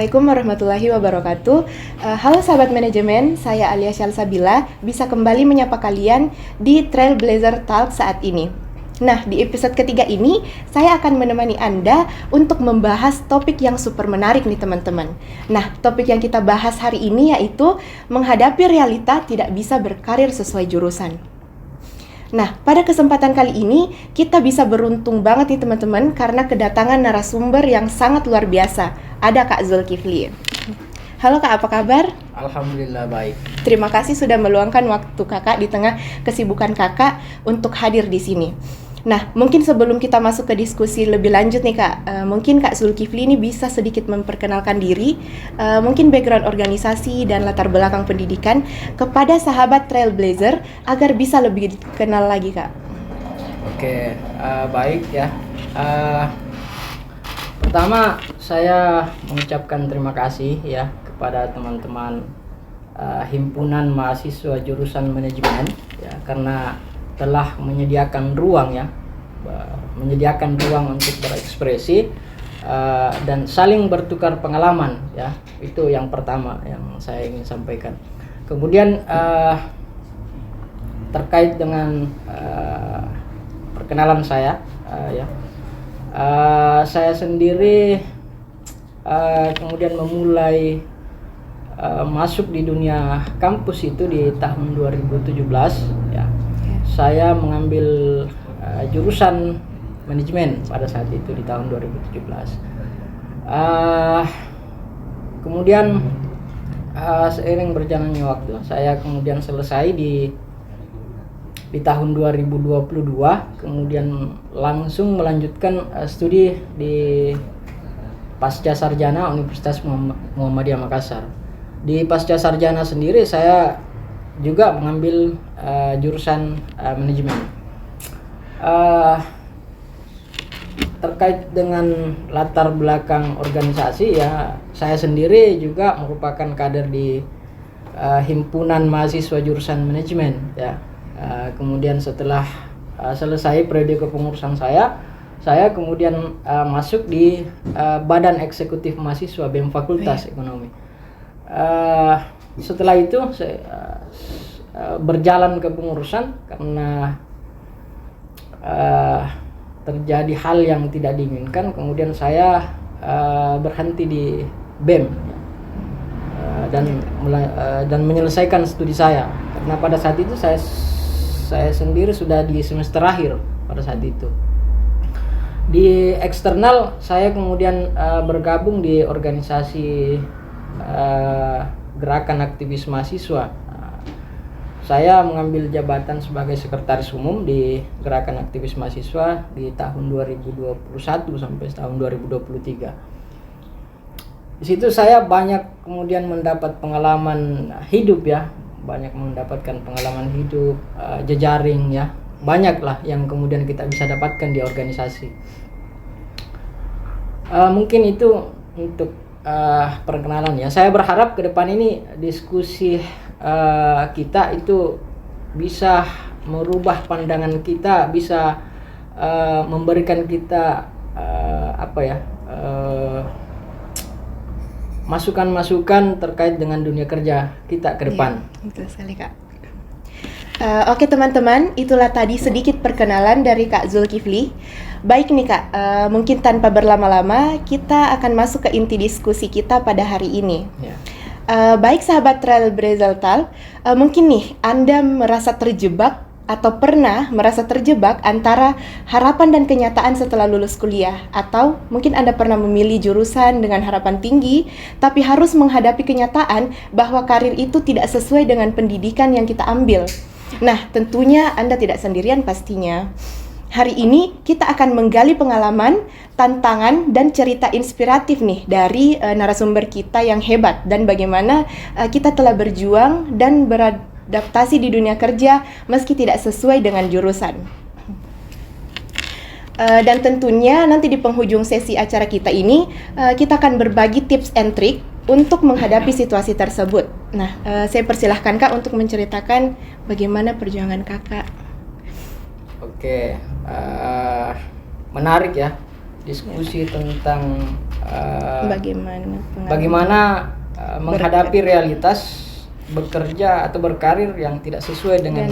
Assalamualaikum warahmatullahi wabarakatuh. Halo sahabat manajemen, saya Alia Syalsabila bisa kembali menyapa kalian di Trailblazer Talk saat ini. Nah, di episode ketiga ini saya akan menemani Anda untuk membahas topik yang super menarik nih teman-teman. Nah, topik yang kita bahas hari ini yaitu menghadapi realita tidak bisa berkarir sesuai jurusan. Nah, pada kesempatan kali ini kita bisa beruntung banget nih teman-teman karena kedatangan narasumber yang sangat luar biasa. Ada Kak Zulkifli. Halo Kak, apa kabar? Alhamdulillah baik. Terima kasih sudah meluangkan waktu Kakak di tengah kesibukan Kakak untuk hadir di sini. Nah, mungkin sebelum kita masuk ke diskusi lebih lanjut nih Kak, mungkin Kak Zulkifli ini bisa sedikit memperkenalkan diri, mungkin background organisasi dan latar belakang pendidikan kepada sahabat Trailblazer agar bisa lebih dikenal lagi Kak. Oke, baik ya. Pertama saya mengucapkan terima kasih ya kepada teman-teman himpunan mahasiswa jurusan manajemen ya karena telah menyediakan ruang untuk berekspresi dan saling bertukar pengalaman ya. Itu yang pertama yang saya ingin sampaikan. Kemudian terkait dengan perkenalan saya saya sendiri kemudian memulai masuk di dunia kampus itu di tahun 2017 ya. Saya mengambil jurusan manajemen pada saat itu di tahun 2017. Kemudian seiring berjalannya waktu, saya kemudian selesai di tahun 2022, kemudian langsung melanjutkan studi di Pasca Sarjana Universitas Muhammadiyah Makassar. Di Pasca Sarjana sendiri saya juga mengambil jurusan manajemen. Terkait dengan latar belakang organisasi ya, saya sendiri juga merupakan kader di himpunan mahasiswa jurusan manajemen ya. Kemudian setelah selesai periode kepengurusan saya kemudian masuk di Badan Eksekutif Mahasiswa BEM Fakultas Ekonomi. Setelah itu saya berjalan ke pengurusan karena terjadi hal yang tidak diinginkan, kemudian saya berhenti di BEM dan menyelesaikan studi saya karena pada saat itu saya sendiri sudah di semester akhir pada saat itu. Di eksternal saya kemudian bergabung di organisasi Gerakan Aktivis Mahasiswa. Saya mengambil jabatan sebagai sekretaris umum di Gerakan Aktivis Mahasiswa di tahun 2021 sampai tahun 2023. Di situ saya banyak kemudian mendapat pengalaman hidup ya, banyak mendapatkan pengalaman hidup, jejaring ya, banyaklah yang kemudian kita bisa dapatkan di organisasi. Mungkin itu untuk perkenalan ya. Saya berharap ke depan ini diskusi kita itu bisa merubah pandangan kita, bisa memberikan kita masukan-masukan terkait dengan dunia kerja kita ke depan. Ya, betul sekali Kak. Oke teman-teman, itulah tadi sedikit perkenalan dari Kak Zulkifli. Baik nih Kak, mungkin tanpa berlama-lama kita akan masuk ke inti diskusi kita pada hari ini. Ya. Baik sahabat Trailblazer Talk, mungkin nih Anda merasa terjebak atau pernah merasa terjebak antara harapan dan kenyataan setelah lulus kuliah, atau mungkin Anda pernah memilih jurusan dengan harapan tinggi tapi harus menghadapi kenyataan bahwa karir itu tidak sesuai dengan pendidikan yang kita ambil. Nah, tentunya Anda tidak sendirian pastinya. Hari ini kita akan menggali pengalaman, tantangan, dan cerita inspiratif nih dari narasumber kita yang hebat dan bagaimana kita telah berjuang dan beradaptasi di dunia kerja meski tidak sesuai dengan jurusan. Dan tentunya nanti di penghujung sesi acara kita ini kita akan berbagi tips and trick untuk menghadapi situasi tersebut. Nah, saya persilahkan Kak untuk menceritakan bagaimana perjuangan Kakak. Oke, menarik ya diskusi tentang Bagaimana menghadapi realitas bekerja atau berkarir yang tidak sesuai dengan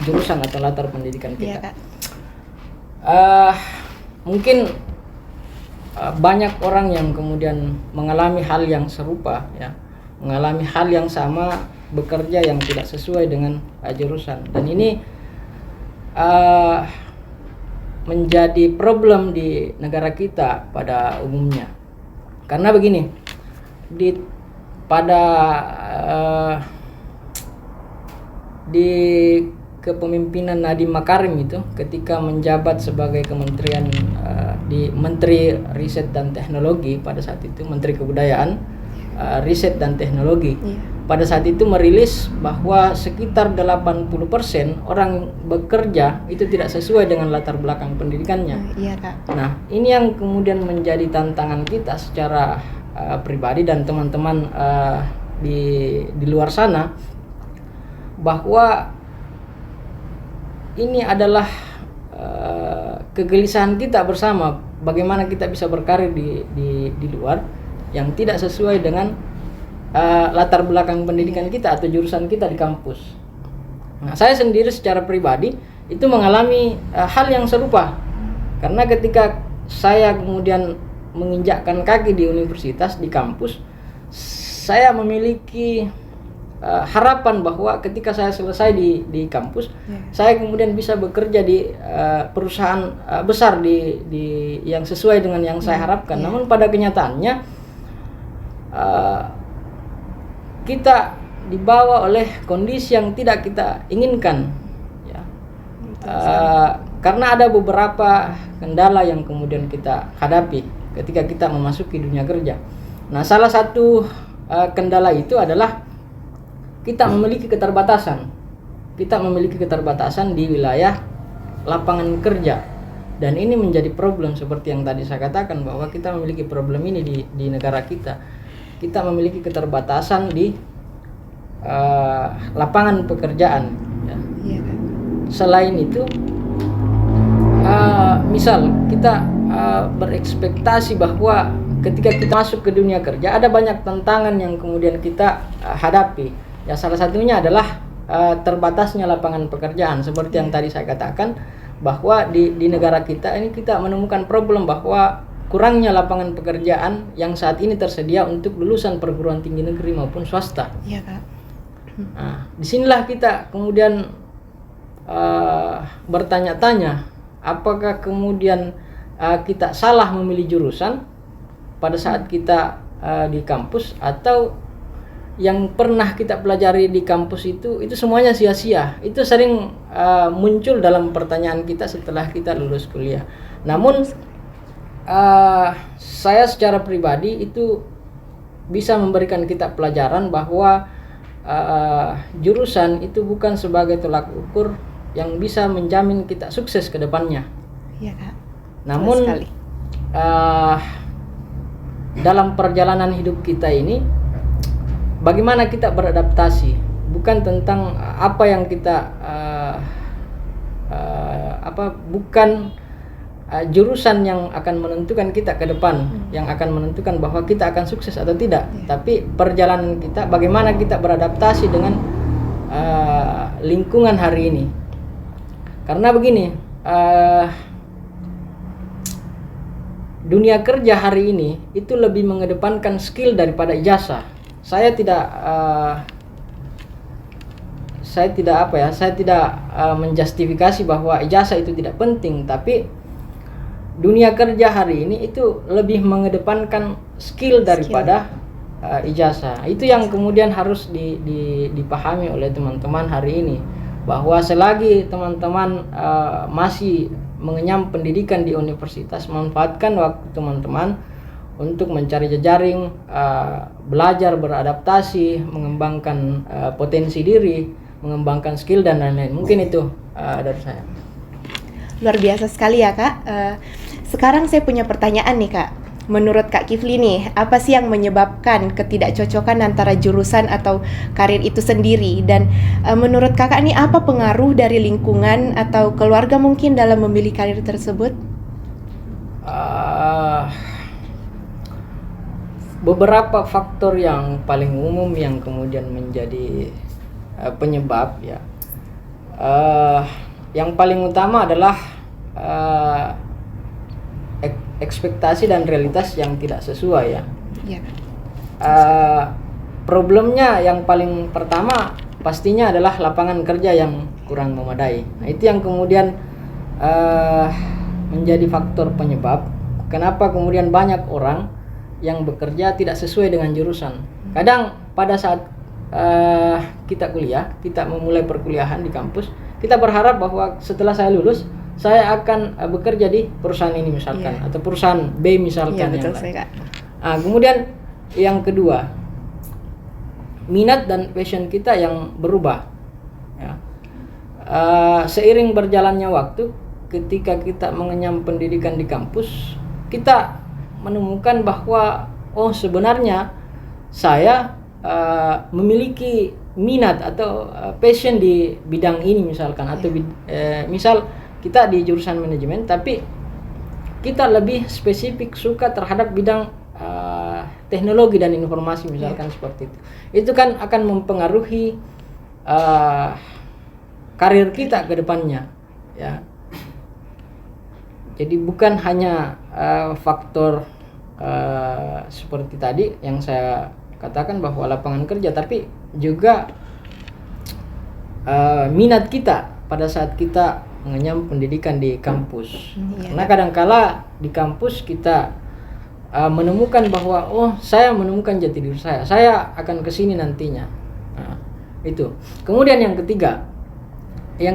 jurusan atau latar pendidikan kita. Iya, Kak. Mungkin banyak orang yang kemudian mengalami hal yang serupa, ya, mengalami hal yang sama, bekerja yang tidak sesuai dengan jurusan, dan ini menjadi problem di negara kita pada umumnya. Karena begini, di kepemimpinan Nadiem Makarim itu, ketika menjabat sebagai di Menteri Riset dan Teknologi pada saat itu, Menteri Kebudayaan, Riset dan Teknologi, pada saat itu merilis bahwa sekitar 80% orang bekerja itu tidak sesuai dengan latar belakang pendidikannya. Iya, Kak. Nah, ini yang kemudian menjadi tantangan kita secara pribadi dan teman-teman di luar sana, bahwa ini adalah kegelisahan kita bersama, bagaimana kita bisa berkarir di luar yang tidak sesuai dengan latar belakang pendidikan kita atau jurusan kita di kampus. Nah, saya sendiri secara pribadi itu mengalami hal yang serupa, karena ketika saya kemudian menginjakkan kaki di universitas, di kampus, saya memiliki harapan bahwa ketika saya selesai di kampus, saya kemudian bisa bekerja di perusahaan besar di yang sesuai dengan yang saya harapkan. Namun pada kenyataannya kita dibawa oleh kondisi yang tidak kita inginkan, ya. Karena ada beberapa kendala yang kemudian kita hadapi ketika kita memasuki dunia kerja. Nah, salah satu kendala itu adalah kita memiliki keterbatasan. Kita memiliki keterbatasan di wilayah lapangan kerja, dan ini menjadi problem seperti yang tadi saya katakan, bahwa kita memiliki problem ini di negara kita. Kita memiliki keterbatasan di lapangan pekerjaan, ya. Iya, Kak. Selain itu, misal kita berekspektasi bahwa ketika kita masuk ke dunia kerja ada banyak tantangan yang kemudian kita hadapi. Ya, salah satunya adalah terbatasnya lapangan pekerjaan. Seperti yang tadi saya katakan, bahwa di negara kita ini kita menemukan problem bahwa kurangnya lapangan pekerjaan yang saat ini tersedia untuk lulusan perguruan tinggi negeri maupun swasta. Iya, Kak. Nah, disinilah kita kemudian bertanya-tanya, apakah kemudian kita salah memilih jurusan pada saat kita di kampus, atau yang pernah kita pelajari di kampus itu semuanya sia-sia. Itu sering muncul dalam pertanyaan kita setelah kita lulus kuliah. Namun saya secara pribadi itu bisa memberikan kita pelajaran bahwa jurusan itu bukan sebagai tolak ukur yang bisa menjamin kita sukses ke depannya. Iya, Kak. Namun dalam perjalanan hidup kita ini, bagaimana kita beradaptasi, bukan tentang apa yang kita bukan jurusan yang akan menentukan kita ke depan, yang akan menentukan bahwa kita akan sukses atau tidak, tapi perjalanan kita, bagaimana kita beradaptasi dengan lingkungan hari ini. Karena begini, dunia kerja hari ini itu lebih mengedepankan skill daripada ijazah. Saya tidak menjustifikasi bahwa ijazah itu tidak penting, tapi dunia kerja hari ini itu lebih mengedepankan skill daripada ijazah. Itu yang kemudian harus dipahami oleh teman-teman hari ini, bahwa selagi teman-teman masih mengenyam pendidikan di universitas, manfaatkan waktu teman-teman untuk mencari jejaring, belajar, beradaptasi, mengembangkan potensi diri, mengembangkan skill dan lain-lain. Mungkin itu dari saya. Luar biasa sekali ya, Kak. Sekarang saya punya pertanyaan nih, Kak. Menurut Kak Kifli nih, apa sih yang menyebabkan ketidakcocokan antara jurusan atau karir itu sendiri? Dan menurut Kakak nih, apa pengaruh dari lingkungan atau keluarga mungkin dalam memilih karir tersebut? beberapa faktor yang paling umum yang kemudian menjadi penyebab ya. Yang paling utama adalah ekspektasi dan realitas yang tidak sesuai ya. Iya. Problemnya yang paling pertama pastinya adalah lapangan kerja yang kurang memadai. Nah, itu yang kemudian menjadi faktor penyebab kenapa kemudian banyak orang yang bekerja tidak sesuai dengan jurusan. Kadang pada saat kita kuliah, kita memulai perkuliahan di kampus, kita berharap bahwa setelah saya lulus, saya akan bekerja di perusahaan ini misalkan, atau perusahaan B misalkan. Betul sekali, Kak. Kemudian yang kedua, minat dan passion kita yang berubah. Ya. Seiring berjalannya waktu, ketika kita mengenyam pendidikan di kampus, kita menemukan bahwa sebenarnya saya memiliki minat atau passion di bidang ini misalkan, atau misal kita di jurusan manajemen tapi kita lebih spesifik suka terhadap bidang teknologi dan informasi misalkan, seperti itu. Itu kan akan mempengaruhi karir kita ke depannya ya. Jadi bukan hanya faktor seperti tadi yang saya katakan bahwa lapangan kerja, tapi juga minat kita pada saat kita mengenyam pendidikan di kampus. Karena kadangkala di kampus kita menemukan bahwa saya menemukan jati diri saya akan kesini nantinya. Itu. Kemudian yang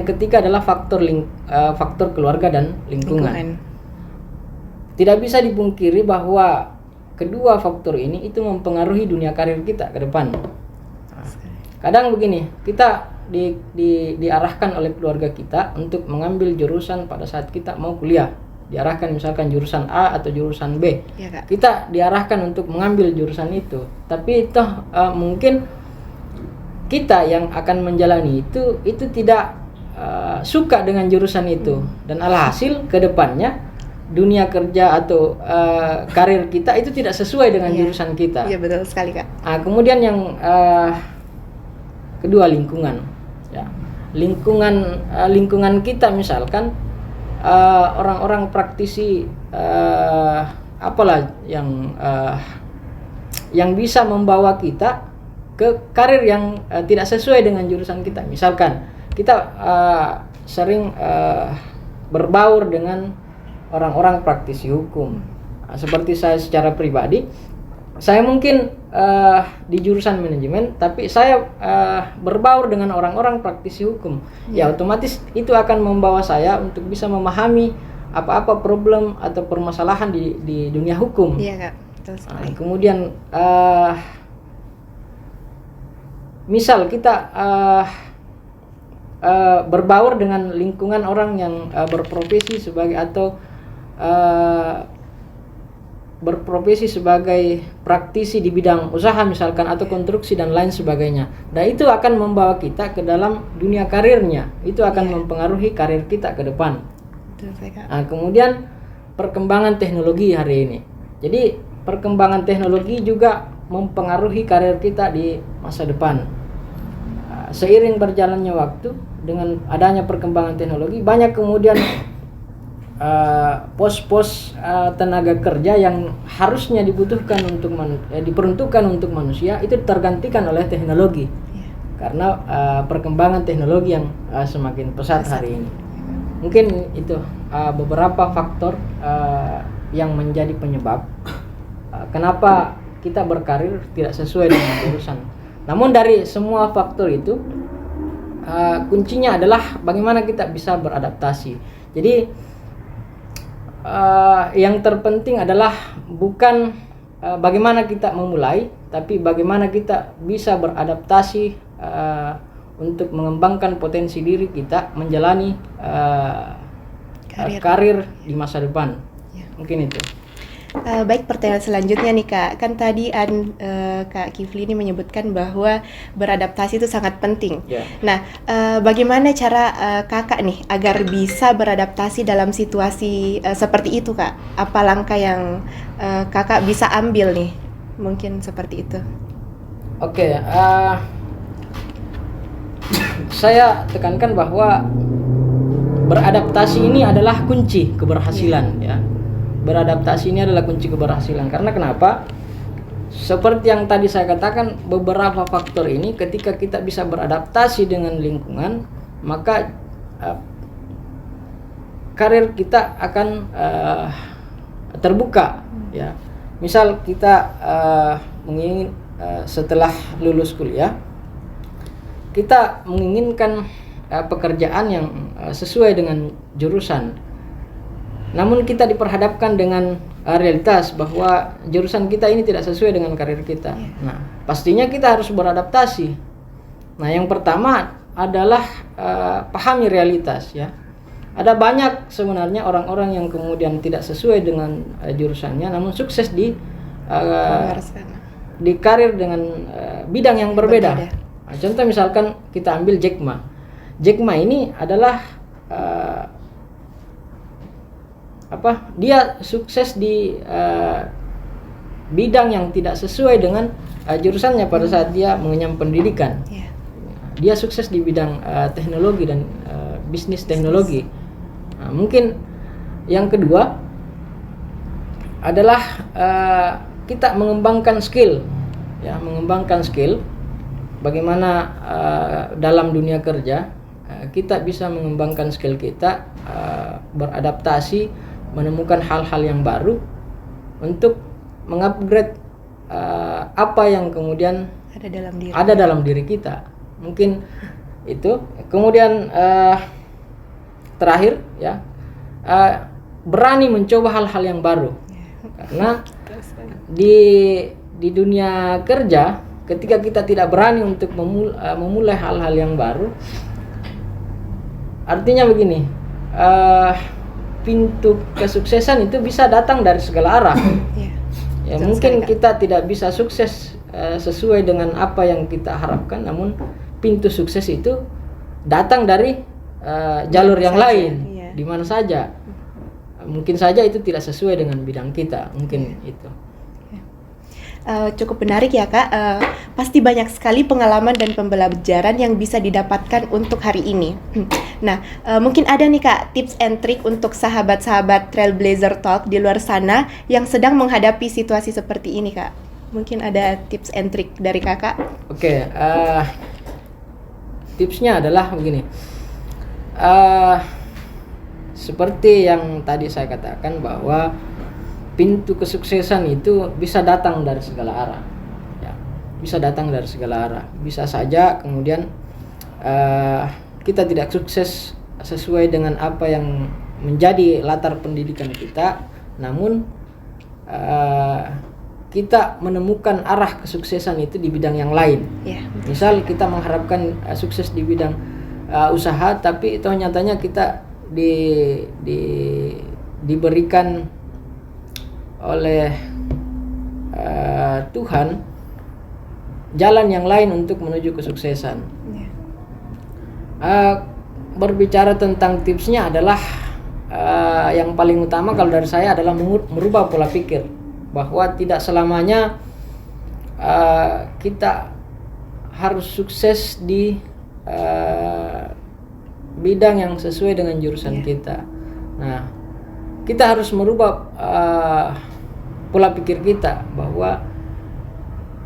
ketiga adalah faktor keluarga dan lingkungan. Tidak bisa dipungkiri bahwa kedua faktor ini itu mempengaruhi dunia karir kita ke depan. Kadang begini, kita diarahkan oleh keluarga kita untuk mengambil jurusan pada saat kita mau kuliah. Diarahkan misalkan jurusan A atau jurusan B. Ya, Kak. Kita diarahkan untuk mengambil jurusan itu. Tapi toh mungkin kita yang akan menjalani itu tidak suka dengan jurusan itu. Dan alhasil ke depannya dunia kerja atau karir kita itu tidak sesuai dengan jurusan kita. Iya, betul sekali, Kak. Kemudian yang kedua, lingkungan. Ya. Lingkungan kita misalkan orang-orang praktisi apalah yang bisa membawa kita ke karir yang tidak sesuai dengan jurusan kita. Misalkan kita sering berbaur dengan orang-orang praktisi hukum. Seperti saya secara pribadi, saya mungkin di jurusan manajemen, tapi saya berbaur dengan orang-orang praktisi hukum. Ya otomatis itu akan membawa saya untuk bisa memahami apa-apa problem atau permasalahan di dunia hukum. Iya, Kak. Betul sekali. Kemudian misal kita berbaur dengan lingkungan orang yang berprofesi sebagai berprofesi sebagai praktisi di bidang usaha misalkan, atau konstruksi dan lain sebagainya. Nah itu akan membawa kita ke dalam dunia karirnya. Itu akan mempengaruhi karir kita ke depan. Kemudian perkembangan teknologi hari ini. Jadi perkembangan teknologi juga mempengaruhi karir kita di masa depan. Seiring berjalannya waktu, dengan adanya perkembangan teknologi, banyak kemudian pos-pos tenaga kerja yang harusnya dibutuhkan diperuntukkan untuk manusia itu tergantikan oleh teknologi. Karena perkembangan teknologi yang semakin pesat hari ini. Mungkin itu beberapa faktor yang menjadi penyebab kenapa kita berkarir tidak sesuai dengan jurusan. Namun dari semua faktor itu kuncinya adalah bagaimana kita bisa beradaptasi. Jadi yang terpenting adalah bukan bagaimana kita memulai, tapi bagaimana kita bisa beradaptasi untuk mengembangkan potensi diri kita menjalani karir di masa depan. Mungkin itu. Baik, pertanyaan selanjutnya nih, Kak. Kan tadi Kak Kifli ini menyebutkan bahwa beradaptasi itu sangat penting. Nah, bagaimana cara Kakak nih agar bisa beradaptasi dalam situasi seperti itu, Kak? Apa langkah yang Kakak bisa ambil nih Mungkin seperti itu. Oke, saya tekankan bahwa beradaptasi ini adalah kunci keberhasilan, ya. Beradaptasi ini adalah kunci keberhasilan. Karena kenapa? Seperti yang tadi saya katakan, beberapa faktor ini ketika kita bisa beradaptasi dengan lingkungan, maka karir kita akan terbuka, ya. Misal kita menginginkan setelah lulus kuliah, kita menginginkan pekerjaan yang sesuai dengan jurusan. Namun kita diperhadapkan dengan realitas bahwa jurusan kita ini tidak sesuai dengan karir kita. Nah, pastinya kita harus beradaptasi. Nah, yang pertama adalah pahami realitas, ya. Ada banyak sebenarnya orang-orang yang kemudian tidak sesuai dengan jurusannya, namun sukses di karir dengan bidang yang berbeda. Nah, contoh misalkan kita ambil Jack Ma. Jack Ma ini adalah dia sukses di bidang yang tidak sesuai dengan jurusannya pada saat dia mengenyam pendidikan. Dia sukses di bidang teknologi dan bisnis teknologi. Nah, mungkin yang kedua adalah kita mengembangkan skill, ya, mengembangkan skill. Bagaimana dalam dunia kerja kita bisa mengembangkan skill kita, beradaptasi, menemukan hal-hal yang baru untuk mengupgrade apa yang kemudian ada dalam diri kita. Mungkin itu. Kemudian terakhir, ya, berani mencoba hal-hal yang baru. Karena di dunia kerja, ketika kita tidak berani untuk memulai hal-hal yang baru, artinya begini, pintu kesuksesan itu bisa datang dari segala arah. Ya, mungkin kita tidak bisa sukses sesuai dengan apa yang kita harapkan, namun pintu sukses itu datang dari jalur yang lain, di mana saja. Mungkin saja itu tidak sesuai dengan bidang kita, mungkin itu. Cukup menarik ya Kak, pasti banyak sekali pengalaman dan pembelajaran yang bisa didapatkan untuk hari ini. Nah, mungkin ada nih Kak tips and trick untuk sahabat-sahabat Trailblazer Talk di luar sana yang sedang menghadapi situasi seperti ini Kak. Mungkin ada tips and trick dari Kakak? Oke, tipsnya adalah begini. Seperti yang tadi saya katakan bahwa pintu kesuksesan itu bisa datang dari segala arah, ya, bisa datang dari segala arah. Bisa saja kemudian kita tidak sukses sesuai dengan apa yang menjadi latar pendidikan kita, namun kita menemukan arah kesuksesan itu di bidang yang lain. Misal kita mengharapkan sukses di bidang usaha, tapi itu nyatanya kita diberikan oleh Tuhan jalan yang lain untuk menuju kesuksesan. Berbicara tentang tipsnya adalah yang paling utama kalau dari saya adalah merubah pola pikir, bahwa tidak selamanya kita harus sukses di bidang yang sesuai dengan jurusan kita. Nah, kita harus merubah pola pikir kita bahwa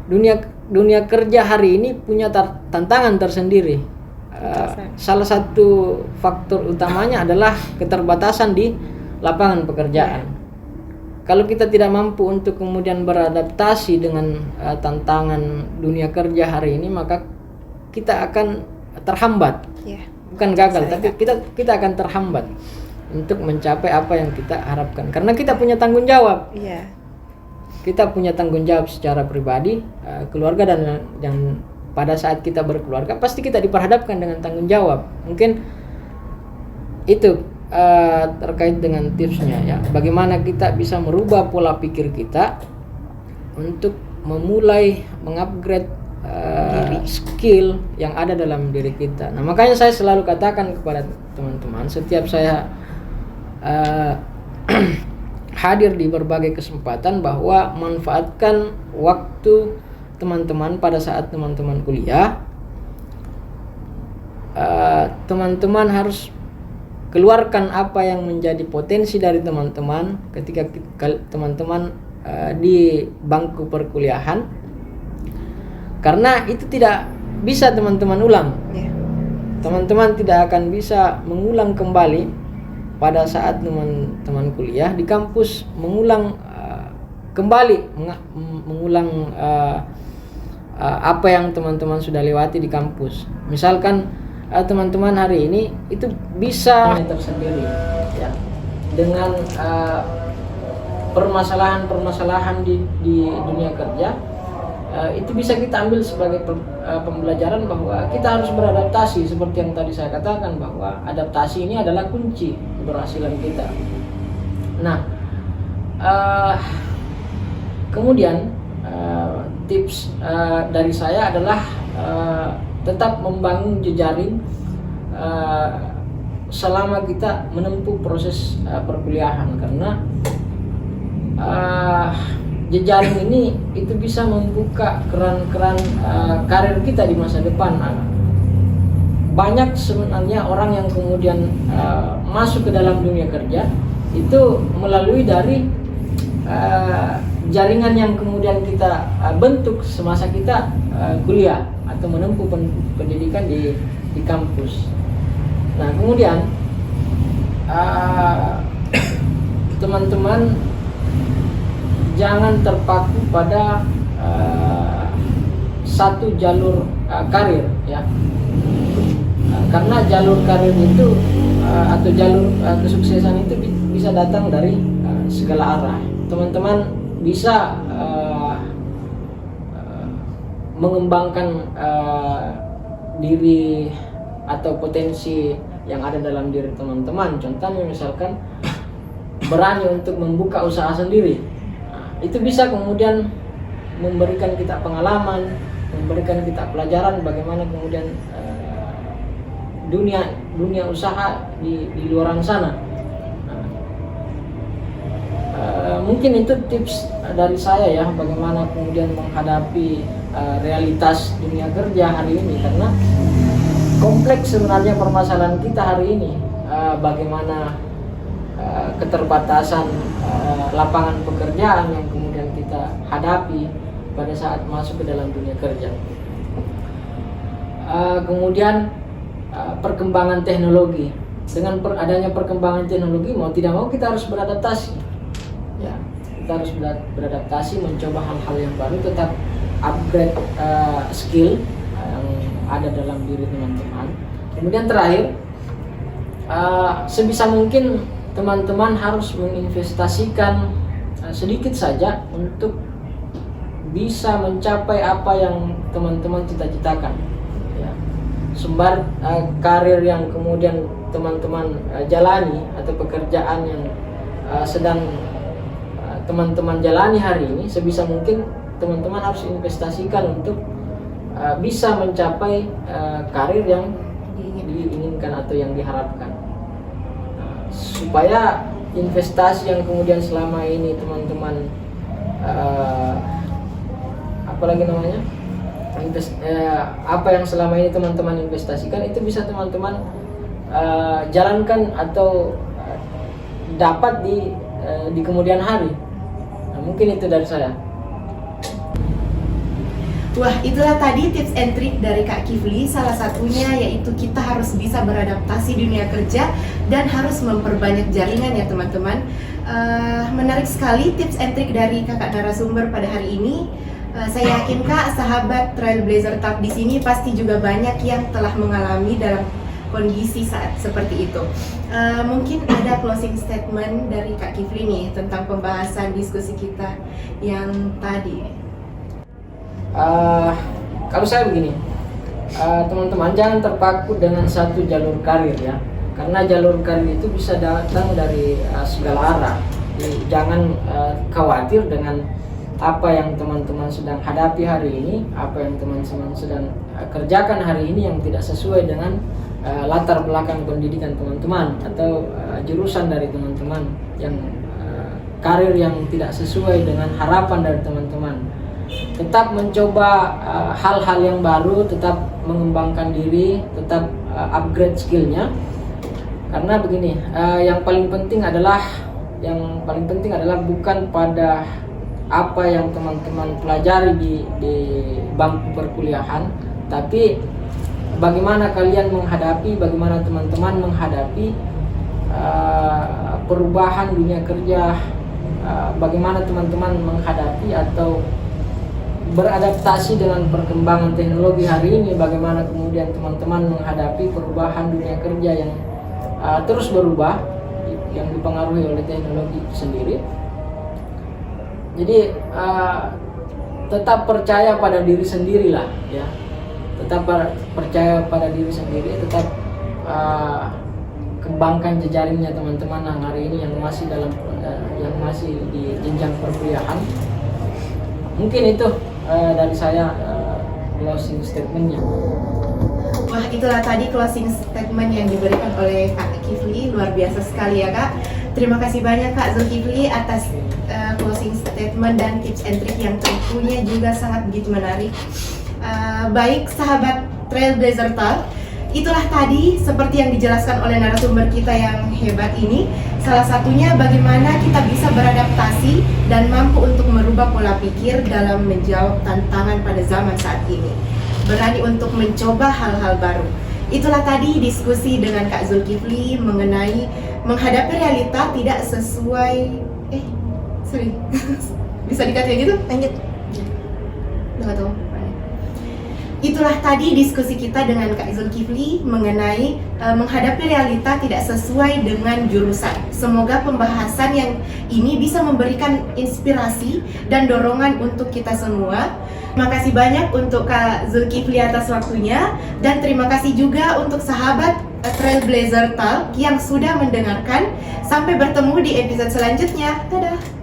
dunia kerja hari ini punya tantangan tersendiri. Salah satu faktor utamanya adalah keterbatasan di lapangan pekerjaan. Kalau kita tidak mampu untuk kemudian beradaptasi dengan tantangan dunia kerja hari ini, maka kita akan terhambat. Bukan gagal, tapi kita akan terhambat untuk mencapai apa yang kita harapkan, karena kita punya tanggung jawab. Kita punya tanggung jawab secara pribadi, keluarga, dan pada saat kita berkeluarga pasti kita diperhadapkan dengan tanggung jawab. Mungkin itu terkait dengan tipsnya, ya, bagaimana kita bisa merubah pola pikir kita untuk memulai mengupgrade skill yang ada dalam diri kita. Nah, makanya saya selalu katakan kepada teman-teman, setiap saya hadir di berbagai kesempatan bahwa manfaatkan waktu teman-teman pada saat teman-teman kuliah. Teman-teman harus keluarkan apa yang menjadi potensi dari teman-teman ketika teman-teman di bangku perkuliahan, karena itu tidak bisa teman-teman ulang. Teman-teman tidak akan bisa mengulang kembali pada saat teman-teman kuliah di kampus, mengulang kembali mengulang apa yang teman-teman sudah lewati di kampus. Misalkan teman-teman hari ini itu bisa tersendiri ya, dengan permasalahan-permasalahan di dunia kerja, itu bisa kita ambil sebagai pembelajaran bahwa kita harus beradaptasi, seperti yang tadi saya katakan bahwa adaptasi ini adalah kunci keberhasilan kita. Nah, kemudian tips dari saya adalah tetap membangun jejaring selama kita menempuh proses perkuliahan, karena jejaring ini itu bisa membuka keran-keran karir kita di masa depan. Banyak sebenarnya orang yang kemudian masuk ke dalam dunia kerja itu melalui dari jaringan yang kemudian kita bentuk semasa kita kuliah atau menempuh pendidikan di kampus. Nah, kemudian teman-teman jangan terpaku pada satu jalur karir ya, karena jalur karir itu atau jalur kesuksesan itu bisa datang dari segala arah. Teman-teman bisa mengembangkan diri atau potensi yang ada dalam diri teman-teman. Contohnya misalkan berani untuk membuka usaha sendiri. Itu bisa kemudian memberikan kita pengalaman, memberikan kita pelajaran bagaimana kemudian dunia usaha di luaran sana. Mungkin itu tips dari saya ya, bagaimana kemudian menghadapi realitas dunia kerja hari ini, karena kompleks sebenarnya permasalahan kita hari ini. Bagaimana keterbatasan lapangan pekerjaan yang kemudian kita hadapi pada saat masuk ke dalam dunia kerja. Kemudian perkembangan teknologi. Dengan adanya perkembangan teknologi, mau tidak mau kita harus beradaptasi. Ya, kita harus beradaptasi, mencoba hal-hal yang baru, tetap upgrade skill yang ada dalam diri teman-teman. Kemudian terakhir, sebisa mungkin teman-teman harus menginvestasikan sedikit saja untuk bisa mencapai apa yang teman-teman cita-citakan. Ya. Sumber karir yang kemudian teman-teman jalani atau pekerjaan yang sedang teman-teman jalani hari ini, sebisa mungkin teman-teman harus investasikan untuk bisa mencapai karir yang diinginkan atau yang diharapkan. Supaya investasi yang kemudian selama ini teman-teman apa yang selama ini teman-teman investasikan itu bisa teman-teman jalankan atau dapat di kemudian hari. Nah, mungkin itu dari saya. Wah, itulah tadi tips and trick dari Kak Kifli. Salah satunya yaitu kita harus bisa beradaptasi dunia kerja dan harus memperbanyak jaringan ya teman-teman. Menarik sekali tips and trick dari kakak narasumber pada hari ini. Saya yakin Kak, sahabat Trailblazer Talk di sini pasti juga banyak yang telah mengalami dalam kondisi saat seperti itu. Mungkin ada closing statement dari Kak Kifli nih tentang pembahasan diskusi kita yang tadi. Kalau saya begini, teman-teman jangan terpaku dengan satu jalur karir ya, karena jalur karir itu bisa datang dari segala arah. Jadi, jangan khawatir dengan apa yang teman-teman sedang hadapi hari ini, apa yang teman-teman sedang kerjakan hari ini yang tidak sesuai dengan latar belakang pendidikan teman-teman atau jurusan dari teman-teman yang karir yang tidak sesuai dengan harapan dari teman-teman. Tetap mencoba hal-hal yang baru, tetap mengembangkan diri, tetap upgrade skillnya. Karena begini, yang paling penting adalah bukan pada apa yang teman-teman pelajari di bangku perkuliahan, tapi bagaimana kalian menghadapi, bagaimana teman-teman menghadapi perubahan dunia kerja, bagaimana teman-teman menghadapi atau beradaptasi dengan perkembangan teknologi hari ini, bagaimana kemudian teman-teman menghadapi perubahan dunia kerja yang terus berubah, yang dipengaruhi oleh teknologi itu sendiri. Jadi tetap percaya pada diri sendiri lah ya, tetap percaya pada diri sendiri, tetap kembangkan jejaringnya teman-teman yang hari ini yang masih di jenjang perkuliahan. Mungkin itu dari saya closing statementnya. Wah, itulah tadi closing statement yang diberikan oleh Kak Kifli, luar biasa sekali ya Kak. Terima kasih banyak Kak Zulkifli atas closing statement dan tips and trick yang tentunya juga sangat begitu menarik. Baik sahabat Trailblazer Talk, itulah tadi seperti yang dijelaskan oleh narasumber kita yang hebat ini. Salah satunya bagaimana kita bisa beradaptasi dan mampu untuk merubah pola pikir dalam menjawab tantangan pada zaman saat ini. Berani untuk mencoba hal-hal baru. Itulah tadi diskusi dengan Kak Zulkifli mengenai menghadapi realita tidak sesuai bisa dikata gitu? Lanjut. Nggak tahu. Itulah tadi diskusi kita dengan Kak Zulkifli mengenai menghadapi realita tidak sesuai dengan jurusan. Semoga pembahasan yang ini bisa memberikan inspirasi dan dorongan untuk kita semua. Terima kasih banyak untuk Kak Zulkifli atas waktunya, dan terima kasih juga untuk sahabat Trailblazer Talk yang sudah mendengarkan. Sampai bertemu di episode selanjutnya. Dadah!